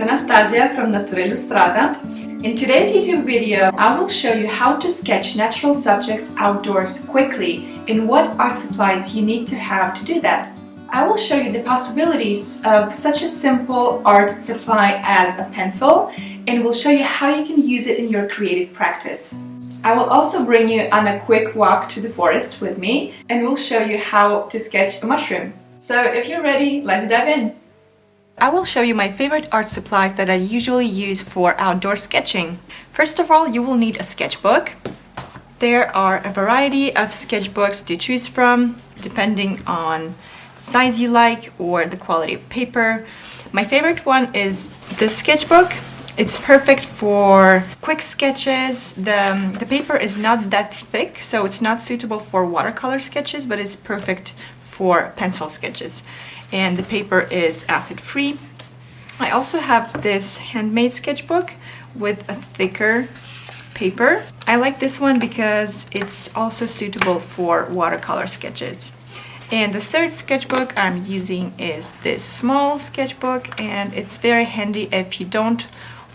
it's Anastasia from Natura Illustrata. In today's YouTube video, I will show you how to sketch natural subjects outdoors quickly and what art supplies you need to have to do that. I will show you the possibilities of such a simple art supply as a pencil and will show you how you can use it in your creative practice. I will also bring you on a quick walk to the forest with me and will show you how to sketch a mushroom. So if you're ready, let's dive in! I will show you my favorite art supplies that I usually use for outdoor sketching. First of all, you will need a sketchbook. There are a variety of sketchbooks to choose from, depending on the size you like or the quality of paper. My favorite one is this sketchbook. It's perfect for quick sketches. The paper is not that thick, so it's not suitable for watercolor sketches, but it's perfect for pencil sketches. And the paper is acid-free. I also have this handmade sketchbook with a thicker paper. I like this one because it's also suitable for watercolor sketches. And the third sketchbook I'm using is this small sketchbook, and it's very handy if you don't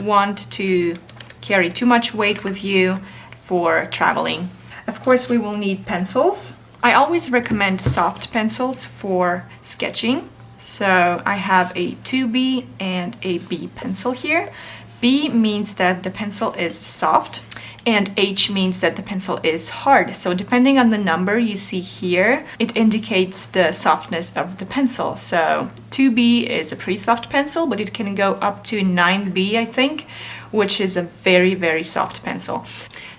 want to carry too much weight with you for traveling. Of course, we will need pencils. I always recommend soft pencils for sketching. So I have a 2B and a B pencil here. B means that the pencil is soft and H means that the pencil is hard. So depending on the number you see here, it indicates the softness of the pencil. So 2B is a pretty soft pencil, but it can go up to 9B, I think, which is a very, very soft pencil.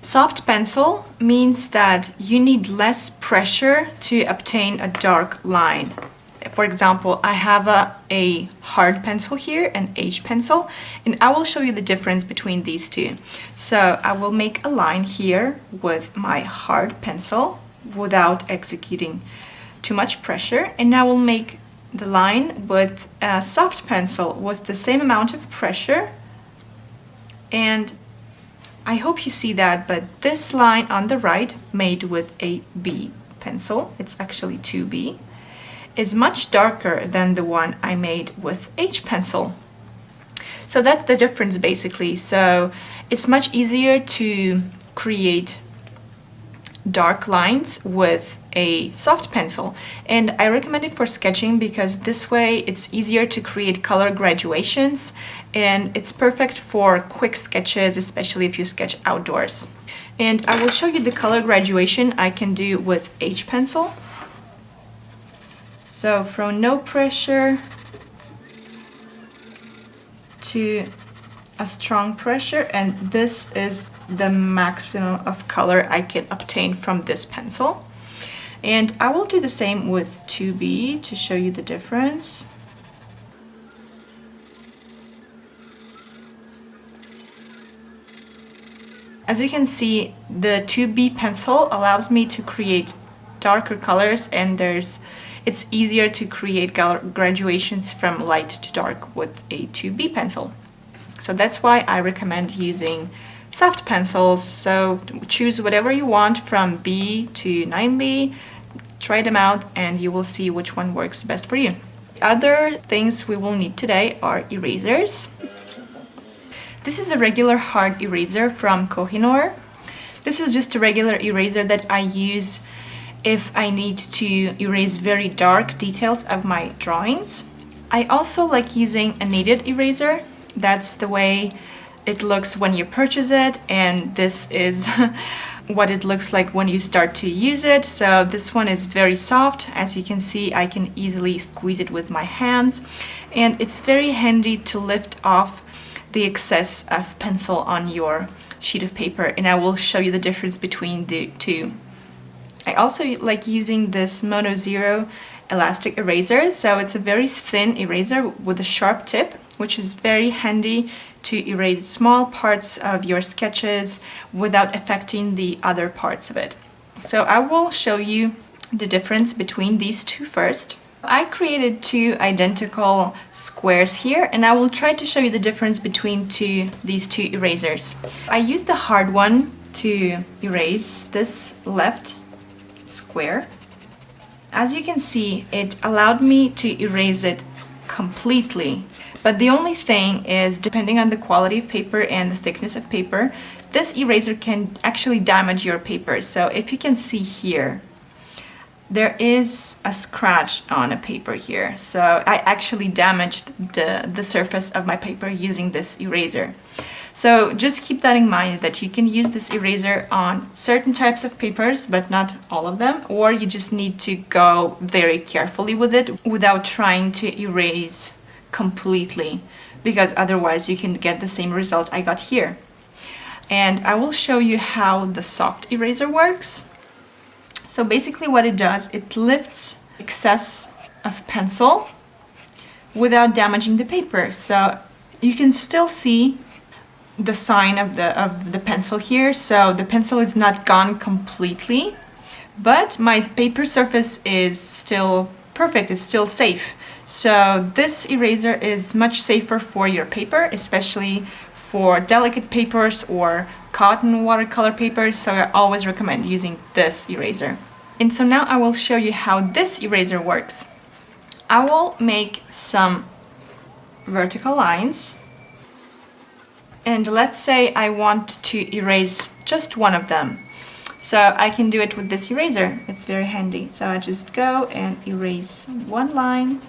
Soft pencil means that you need less pressure to obtain a dark line. For example, I have a hard pencil here, an H pencil, and I will show you the difference between these two. So I will make a line here with my hard pencil without executing too much pressure, and I will make the line with a soft pencil with the same amount of pressure. And I hope you see that, but this line on the right, made with a B pencil, it's actually 2B, is much darker than the one I made with H pencil. So that's the difference basically. So it's much easier to create dark lines with a soft pencil, and I recommend it for sketching because this way it's easier to create color graduations and it's perfect for quick sketches, especially if you sketch outdoors. And I will show you the color graduation I can do with H pencil. So from no pressure to a strong pressure, and this is the maximum of color I can obtain from this pencil. And I will do the same with 2B to show you the difference. As you can see, the 2B pencil allows me to create darker colors, and it's easier to create graduations from light to dark with a 2B pencil. So that's why I recommend using soft pencils. So choose whatever you want from B to 9B, try them out, and you will see which one works best for you. Other things we will need today are erasers. This is a regular hard eraser from Kohinoor. This is just a regular eraser that I use if I need to erase very dark details of my drawings. I also like using a kneaded eraser. That's the way it looks when you purchase it, and this is what it looks like when you start to use it. So this one is very soft. As you can see, I can easily squeeze it with my hands, and it's very handy to lift off the excess of pencil on your sheet of paper, and I will show you the difference between the two. I also like using this Mono Zero elastic eraser. So it's a very thin eraser with a sharp tip, which is very handy to erase small parts of your sketches without affecting the other parts of it. So I will show you the difference between these two first. I created two identical squares here, and I will try to show you the difference between these two erasers. I used the hard one to erase this left square. As you can see, it allowed me to erase it completely. But the only thing is, depending on the quality of paper and the thickness of paper, this eraser can actually damage your paper. So if you can see here, there is a scratch on a paper here. So I actually damaged the surface of my paper using this eraser. So just keep that in mind, that you can use this eraser on certain types of papers, but not all of them, or you just need to go very carefully with it without trying to erase completely, because otherwise you can get the same result I got here. And I will show you how the soft eraser works. So basically what it does, it lifts excess of pencil without damaging the paper. So you can still see the sign of the pencil here. So the pencil is not gone completely, but my paper surface is still perfect, it's still safe. So this eraser is much safer for your paper, especially for delicate papers or cotton watercolor papers, so I always recommend using this eraser. And so now I will show you how this eraser works. I will make some vertical lines, and let's say I want to erase just one of them. So I can do it with this eraser, it's very handy. So I just go and erase one line,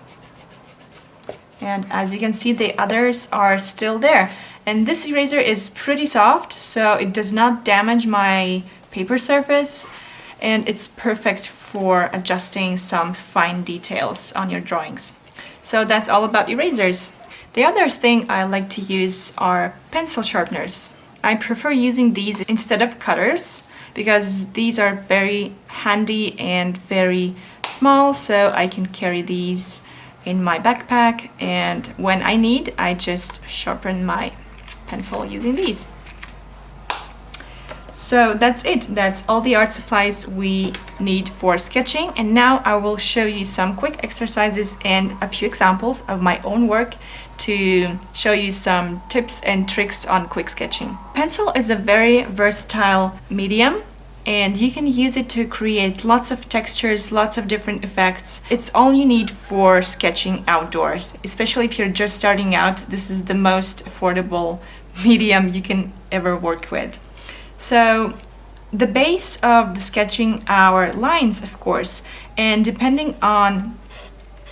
and as you can see, the others are still there. And this eraser is pretty soft, so it does not damage my paper surface, and it's perfect for adjusting some fine details on your drawings. So that's all about erasers. The other thing I like to use are pencil sharpeners. I prefer using these instead of cutters because these are very handy and very small, so I can carry these in my backpack, and when I need, I just sharpen my pencil using these. So that's it. That's all the art supplies we need for sketching. And now I will show you some quick exercises and a few examples of my own work to show you some tips and tricks on quick sketching. Pencil is a very versatile medium, and you can use it to create lots of textures, lots of different effects. It's all you need for sketching outdoors. Especially if you're just starting out, this is the most affordable medium you can ever work with. So the base of the sketching are lines, of course, and depending on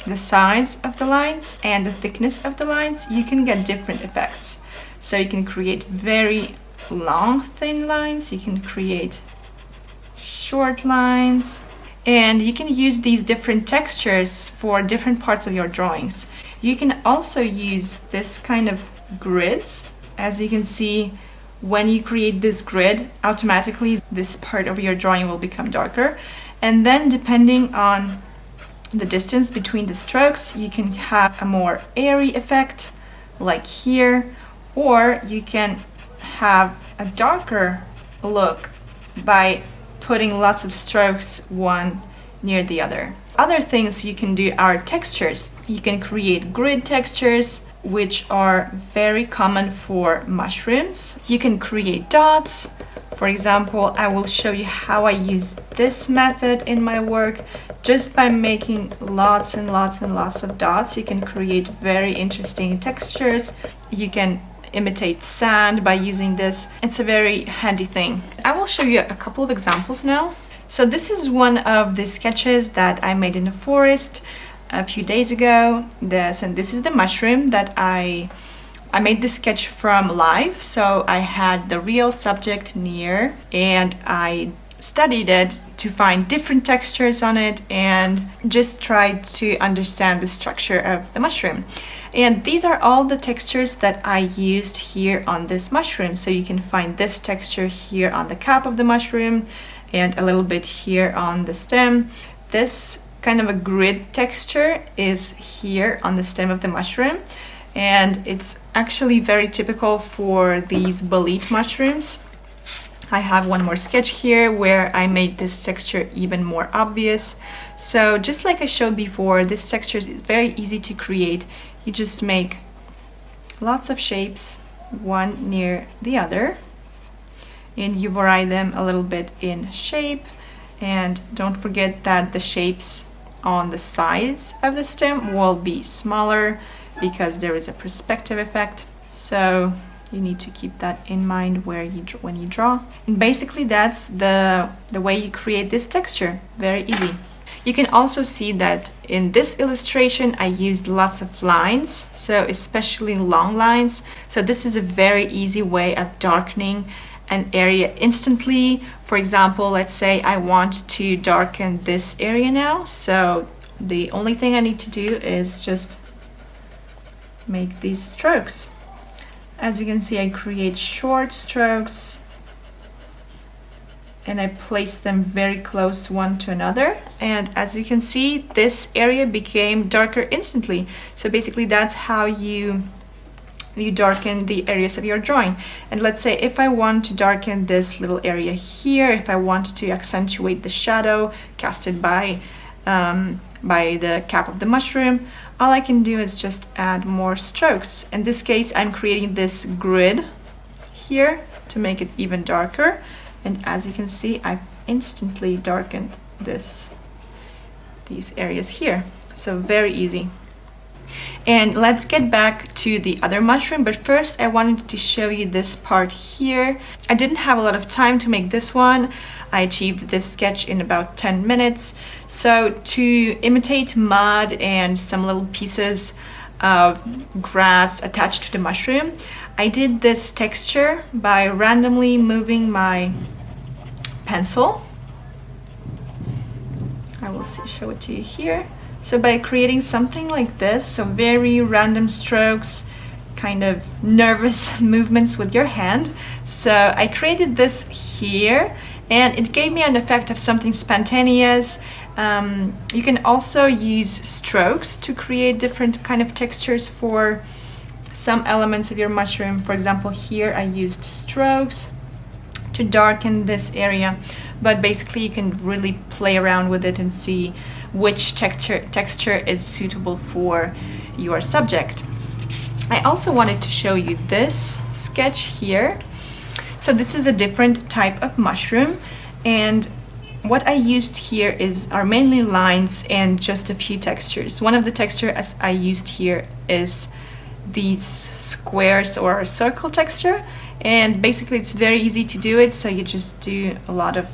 the size of the lines and the thickness of the lines, you can get different effects. So you can create very long, thin lines, you can create short lines, and you can use these different textures for different parts of your drawings. You can also use this kind of grids. As you can see, when you create this grid, automatically this part of your drawing will become darker. And then depending on the distance between the strokes, you can have a more airy effect, like here, or you can have a darker look by putting lots of strokes one near the other. Other things you can do are textures. You can create grid textures, which are very common for mushrooms. You can create dots. For example, I will show you how I use this method in my work. Just by making lots and lots and lots of dots, you can create very interesting textures. You can imitate sand by using this. It's a very handy thing. I will show you a couple of examples now. So this is one of the sketches that I made in the forest a few days ago. This is the mushroom that I made this sketch from live. So I had the real subject near, and I studied it to find different textures on it and just tried to understand the structure of the mushroom. And these are all the textures that I used here on this mushroom. So you can find this texture here on the cap of the mushroom and a little bit here on the stem. This kind of a grid texture is here on the stem of the mushroom, and it's actually very typical for these bolete mushrooms. I have one more sketch here where I made this texture even more obvious. So just like I showed before, this texture is very easy to create. You just make lots of shapes, one near the other, and you vary them a little bit in shape. And don't forget that the shapes on the sides of the stem will be smaller because there is a perspective effect. So you need to keep that in mind when you draw. And basically that's the way you create this texture. Very easy. You can also see that in this illustration I used lots of lines, so especially long lines. So this is a very easy way of darkening an area instantly. For example, let's say I want to darken this area now. So the only thing I need to do is just make these strokes. As you can see, I create short strokes and I place them very close one to another, and as you can see, this area became darker instantly. So basically that's how you darken the areas of your drawing. And let's say if I want to darken this little area here, if I want to accentuate the shadow casted by the cap of the mushroom, all I can do is just add more strokes. In this case, I'm creating this grid here to make it even darker. And as you can see, I've instantly darkened these areas here. So very easy. And let's get back to the other mushroom, but first I wanted to show you this part here. I didn't have a lot of time to make this one. I achieved this sketch in about 10 minutes. So to imitate mud and some little pieces of grass attached to the mushroom, I did this texture by randomly moving my pencil. I will show it to you here. So by creating something like this, so very random strokes, kind of nervous movements with your hand. So I created this here and it gave me an effect of something spontaneous. You can also use strokes to create different kind of textures for some elements of your mushroom. For example, here I used strokes to darken this area, but basically you can really play around with it and see which texture is suitable for your subject. I also wanted to show you this sketch here. So this is a different type of mushroom, and what I used here are mainly lines and just a few textures. One of the textures I used here is these squares or circle texture, and basically it's very easy to do it. So you just do a lot of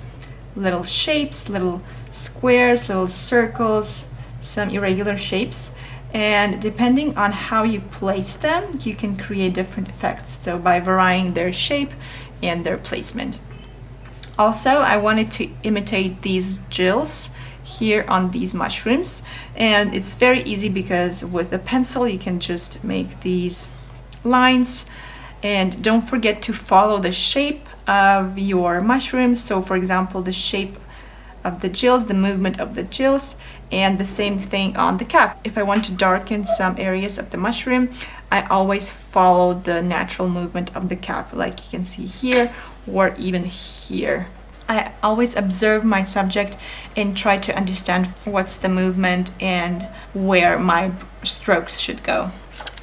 little shapes, little squares, little circles, some irregular shapes, and depending on how you place them, you can create different effects, so by varying their shape and their placement. Also, I wanted to imitate these gills here on these mushrooms, and it's very easy because with a pencil you can just make these lines, and don't forget to follow the shape of your mushrooms. So for example, the shape of the gills, the movement of the gills, and the same thing on the cap. If I want to darken some areas of the mushroom, I always follow the natural movement of the cap, like you can see here or even here. I always observe my subject and try to understand what's the movement and where my strokes should go.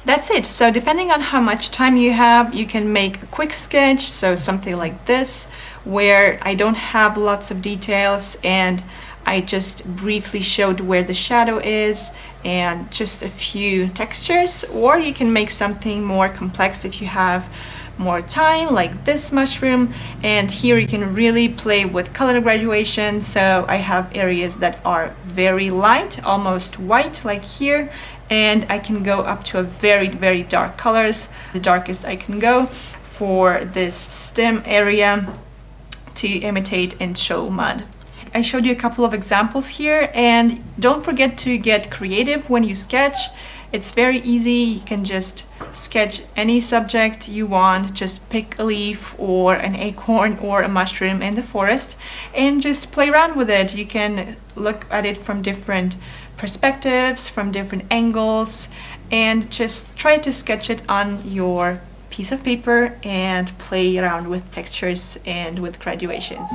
That's it. So depending on how much time you have, you can make a quick sketch, so something like this, where I don't have lots of details and I just briefly showed where the shadow is and just a few textures. Or you can make something more complex if you have more time, like this mushroom, and here you can really play with color graduation. So I have areas that are very light, almost white, like here, and I can go up to a very, very dark colors, the darkest I can go for this stem area to imitate and show mud. I showed you a couple of examples here, and don't forget to get creative when you sketch. It's very easy. You can just sketch any subject you want, just pick a leaf or an acorn or a mushroom in the forest and just play around with it. You can look at it from different perspectives, from different angles, and just try to sketch it on your piece of paper and play around with textures and with graduations.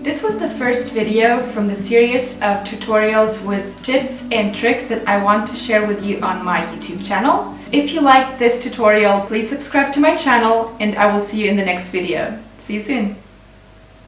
This was the first video from the series of tutorials with tips and tricks that I want to share with you on my YouTube channel. If you liked this tutorial, please subscribe to my channel and I will see you in the next video. See you soon!